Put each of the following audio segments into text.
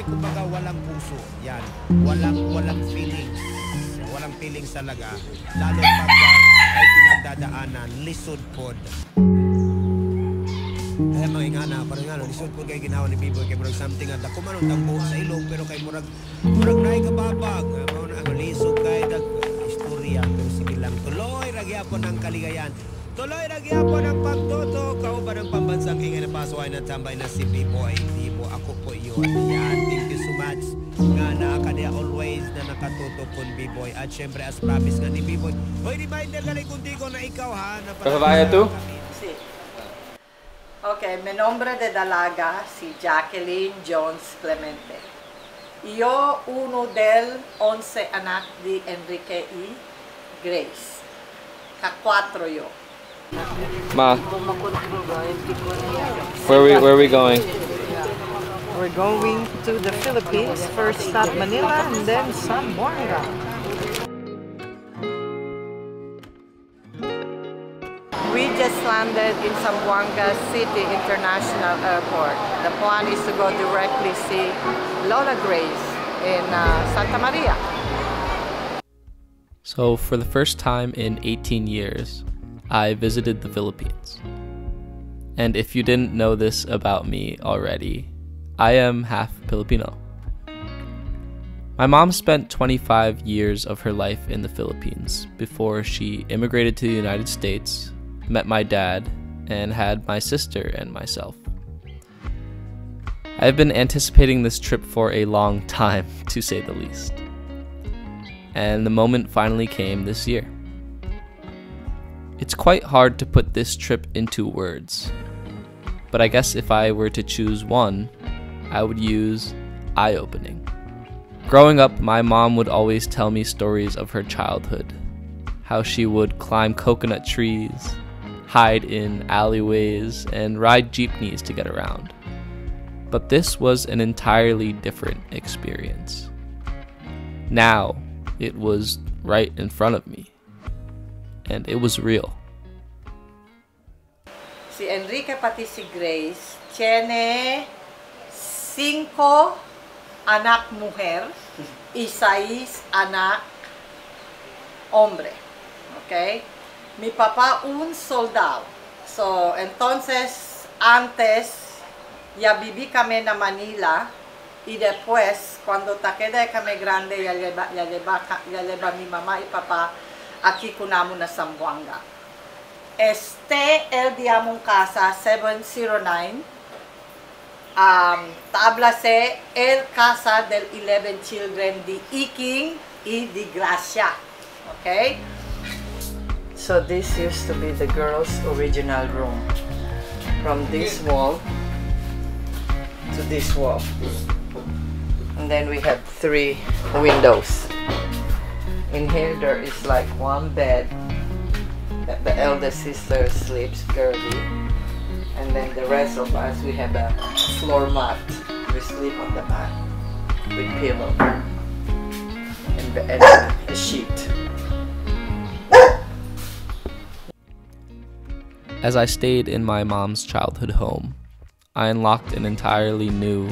kumbaga walang puso. Yan. Walang feelings. Walang feelings talaga. Lalo pag ay pinagdadaanan, lisod pod. Kaya mga ingana, parang nga, lisod pod kay ginawa ni Biboy, kay murag something at ako man tambo sa ilong, pero kay murag naay kababag. Lisod kay istorya, pero sige lang. Tuloy, ragyapon ng kaligayan. Tuloy, ragyapon ng pagtoto. Kauban ng pambansang ingay na pasuay na tambay na si Biboy. Hindi mo ako po yun. Yan, thank you so much. Nga na niya always na nakatuto kung Biboy. At syempre, as promise nga ni Biboy. Hoy, reminder ka rin kunti ko na ikaw ha. Kasabaya to? Sí. Ok, mi nombre de dalaga si Jacqueline Jones Clemente. Yo uno del 11 anak di Enrique y Grace. Ka-4 yo. Ma, where are we going? We're going to the Philippines. First stop Manila and then Zamboanga. We just landed in Zamboanga City International Airport. The plan is to go directly see Lola Grace in Santa Maria. So for the first time in 18 years, I visited the Philippines. And if you didn't know this about me already, I am half Filipino. My mom spent 25 years of her life in the Philippines before she immigrated to the United States, met my dad, and had my sister and myself. I've been anticipating this trip for a long time, to say the least. And the moment finally came this year. It's quite hard to put this trip into words, but I guess if I were to choose one, I would use eye-opening. Growing up, my mom would always tell me stories of her childhood, how she would climb coconut trees, hide in alleyways, and ride jeepneys to get around. But this was an entirely different experience. Now, it was right in front of me. And it was real. Si Enrique pati si Grace tiene 5 anak mujer y 6 anak hombre. Okay? Mi papá un soldado. So, entonces, antes, ya viví kami na Manila y después, cuando ta quedé kami grande, ya lleva mi mamá y papá aquí kunamo na Zamboanga. El diamong casa 709. Tablase el casa del 11 children di Iking y di Gracia. Okay? So this used to be the girls' original room. From this wall to this wall. And then we have 3 windows. In here there is like 1 bed that the eldest sister sleeps, girly, and then the rest of us, we have a floor mat. We sleep on the mat with pillow and a sheet. As I stayed in my mom's childhood home, I unlocked an entirely new,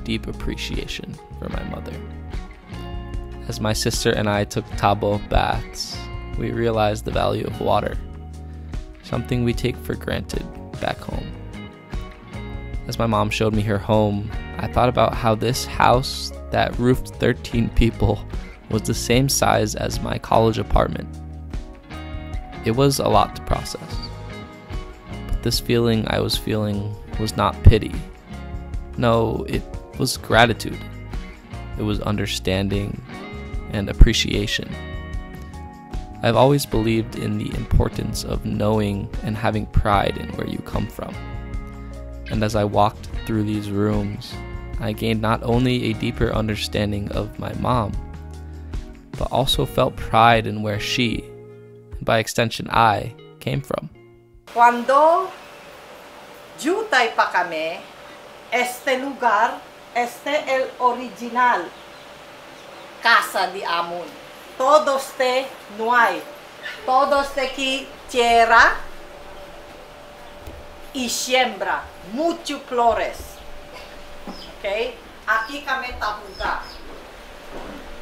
deep appreciation for my mother. As my sister and I took tabo baths, we realized the value of water, something we take for granted back home. As my mom showed me her home, I thought about how this house that roofed 13 people was the same size as my college apartment. It was a lot to process. But this feeling I was feeling was not pity. No, it was gratitude. It was understanding and appreciation. I've always believed in the importance of knowing and having pride in where you come from. And as I walked through these rooms, I gained not only a deeper understanding of my mom, but also felt pride in where she, and by extension I, came from. Cuando jutay pa kami, este lugar, el original casa di Amon. Todos de no hay. Todos de aquí tierra y siembra. Mucho flores. Okay? Aquí kami tahuga.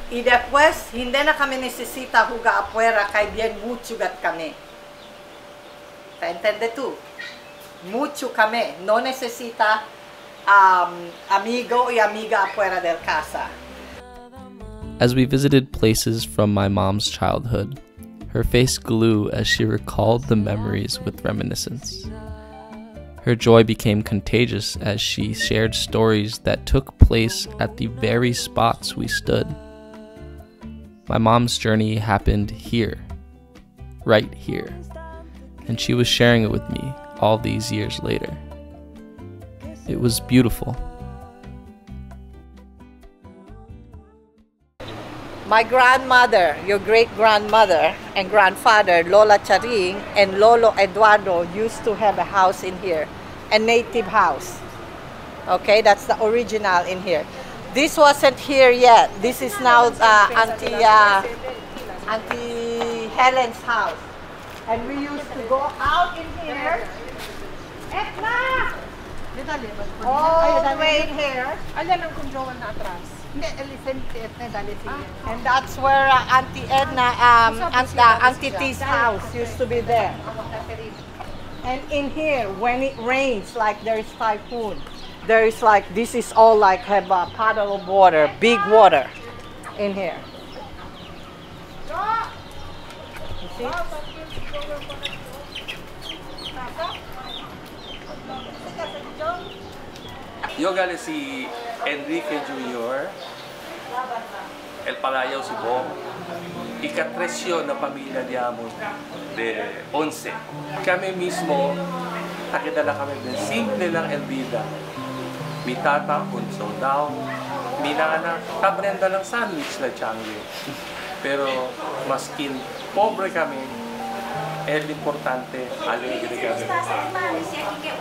Y después, hindi na kami necesita huga afuera, kay bien mucho gat kami. ¿Te entiendes tú? Mucho kami. No necesita amigo y amiga afuera del casa. As we visited places from my mom's childhood, her face glowed as she recalled the memories with reminiscence. Her joy became contagious as she shared stories that took place at the very spots we stood. My mom's journey happened here, right here, and she was sharing it with me all these years later. It was beautiful. My grandmother, your great-grandmother and grandfather, Lola Charing and Lolo Eduardo used to have a house in here, a native house. Okay, that's the original in here. This wasn't here yet. This is now Auntie Helen's house. And we used to go out in here. Etna! All the way in here. Ayan ang kunjowan na atras. And that's where Auntie Edna, Auntie T's house used to be there. And in here, when it rains, like there's typhoon, there is like, this is all like have a puddle of water, big water in here. You see? Yo gali si Enrique Jr., El Palayaw si Bong, ikatresyo na pamilya niya mo de 11. Kami mismo, nakidala kami ng simple lang Elvida. Mi tata, unso daw, mi nana, tabrenda lang sandwich na changi. Pero maskin pobre kami, el importante, alegre kami.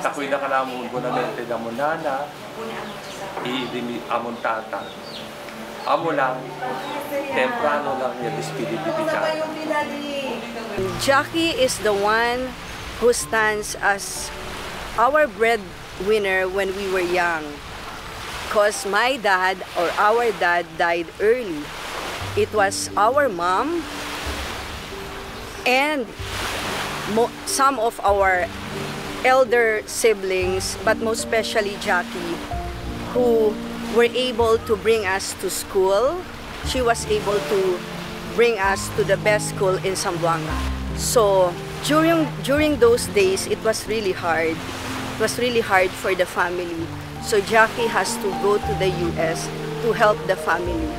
Takoy na kalamun, bonamente da mo nana, i amon tata. Amo lang, temprano lang niya dispidibibika. Jackie is the one who stands as our breadwinner when we were young. Because my dad or our dad died early. It was our mom and some of our elder siblings, but most especially Jackie, who were able to bring us to school. She was able to bring us to the best school in Zamboanga. So during those days, it was really hard. It was really hard for the family. So Jackie has to go to the US to help the family.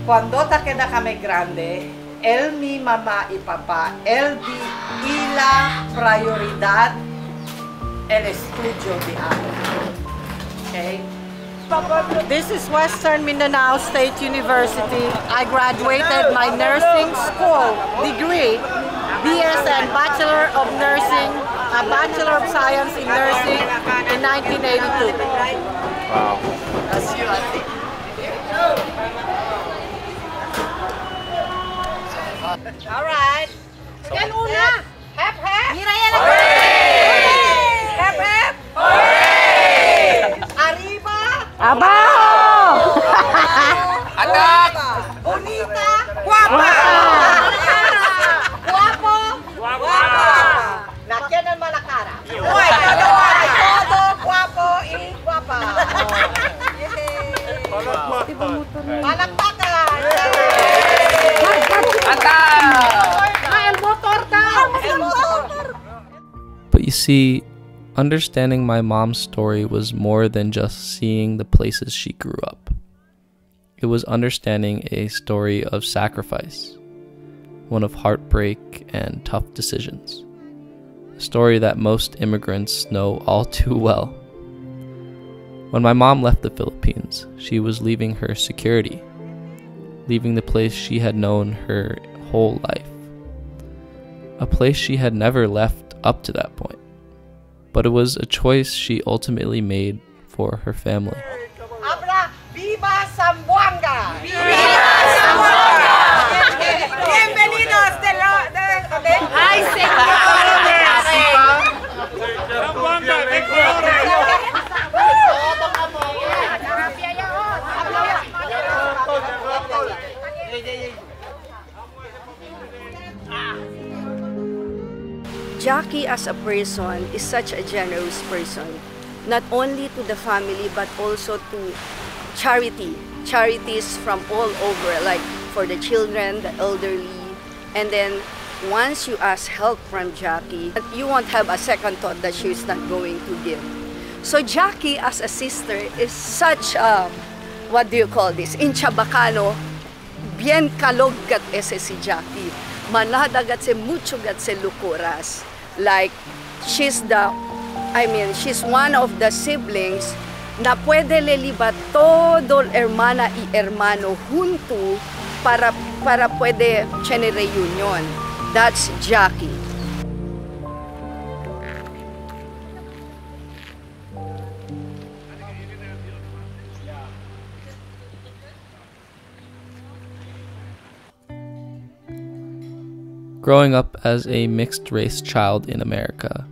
Cuando ta queda kami grande, el mi mamá y papá, el di la prioridad el estudio de arte. Okay? This is Western Mindanao State University. I graduated my nursing school degree, BSN, Bachelor of Nursing, a Bachelor of Science in Nursing in 1982. Wow. That's you, I think. All right. Yan una. Hep, hep. Hep, hep. Arriba. Abajo! Atak. Bonita. Guapa. Guapo. Guapa. Nakyan ang malakara. Todo guapo y guapa. Palakpakan. But you see, understanding my mom's story was more than just seeing the places she grew up. It was understanding a story of sacrifice, one of heartbreak and tough decisions. A story that most immigrants know all too well. When my mom left the Philippines, she was leaving her security, leaving the place she had known her whole life. A place she had never left up to that point. But it was a choice she ultimately made for her family. Abra, viva Zamboanga! Viva Zamboanga! Bienvenidos de Ay, señores! Jackie as a person is such a generous person, not only to the family but also to charities from all over, like for the children, the elderly. And then once you ask help from Jackie, you won't have a second thought that she's not going to give. So Jackie as a sister is such a, what do you call this, in Chabacano, bien kaloggat ese si Jackie. Manadagat se mucho gat se lukuras. Like, she's one of the siblings na puede lelibat todo hermana y hermano junto para puede tener reunion. That's Jackie. Growing up as a mixed-race child in America,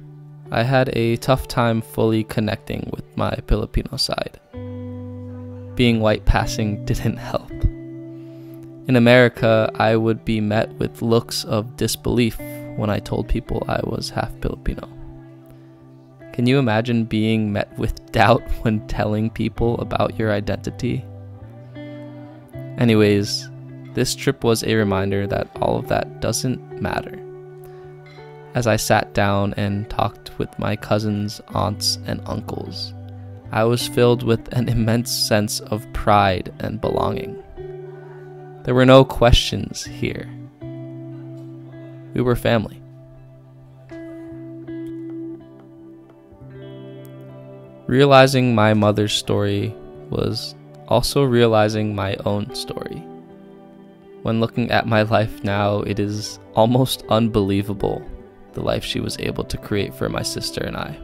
I had a tough time fully connecting with my Filipino side. Being white passing didn't help. In America, I would be met with looks of disbelief when I told people I was half Filipino. Can you imagine being met with doubt when telling people about your identity? Anyways, this trip was a reminder that all of that doesn't matter. As I sat down and talked with my cousins, aunts, and uncles, I was filled with an immense sense of pride and belonging. There were no questions here. We were family. Realizing my mother's story was also realizing my own story. When looking at my life now, it is almost unbelievable the life she was able to create for my sister and I.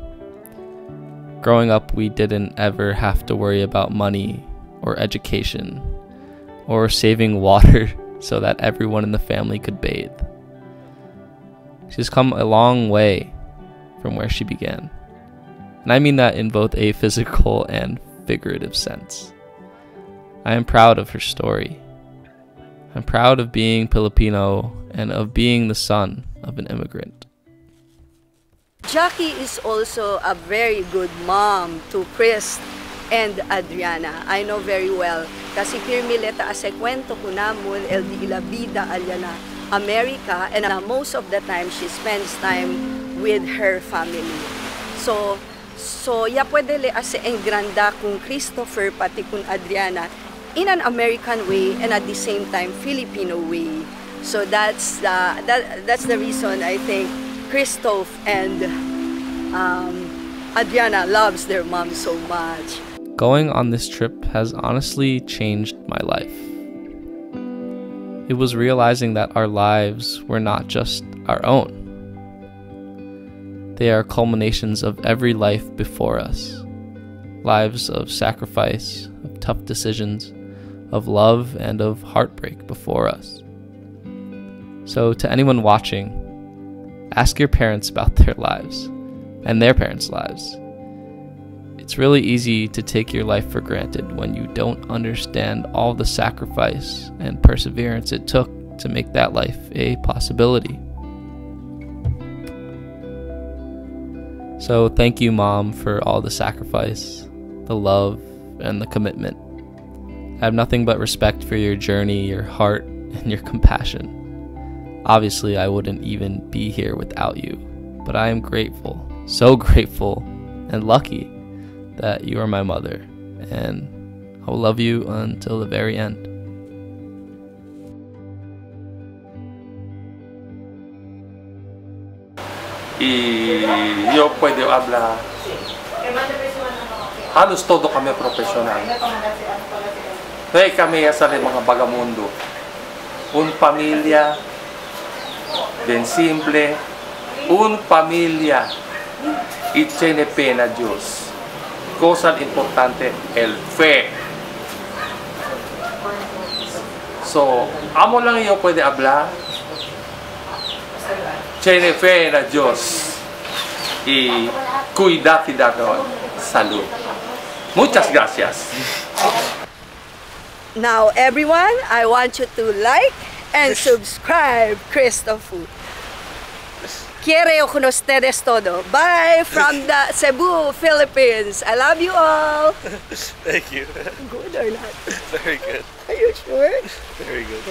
Growing up, we didn't ever have to worry about money or education or saving water so that everyone in the family could bathe. She's come a long way from where she began. And I mean that in both a physical and figurative sense. I am proud of her story. I'm proud of being Filipino and of being the son of an immigrant. Jackie is also a very good mom to Chris and Adriana. I know very well. Kasi pirmileta ase kwento ko namon el di ila vida alyana America, and most of the time she spends time with her family. So ya puede le ase engranda kung Christopher pati kung Adriana in an American way and at the same time Filipino way. So that's the reason I think Christoph and Adriana loves their mom so much. Going on this trip has honestly changed my life. It was realizing that our lives were not just our own. They are culminations of every life before us. Lives of sacrifice, of tough decisions, of love and of heartbreak before us. So to anyone watching, ask your parents about their lives and their parents' lives. It's really easy to take your life for granted when you don't understand all the sacrifice and perseverance it took to make that life a possibility. So thank you, Mom, for all the sacrifice, the love, and the commitment. I have nothing but respect for your journey, your heart, and your compassion. Obviously, I wouldn't even be here without you, but I am grateful, so grateful, and lucky that you are my mother, and I will love you until the very end. Y yo puedo hablar. Halos todo kami profesional. Kaya kami sa mga bagamundo. Un pamilya, ben simple, un pamilya, y tiene pena Dios. Cosa importante, el fe. So, amo lang yo puede hablar. Tiene fe na Dios. Y cuidado salud. Muchas gracias. Now everyone, I want you to like and subscribe Christopher. Quiero con ustedes todo. Bye from the Cebu, Philippines. I love you all. Thank you. Good or not? Very good. Are you sure? Very good.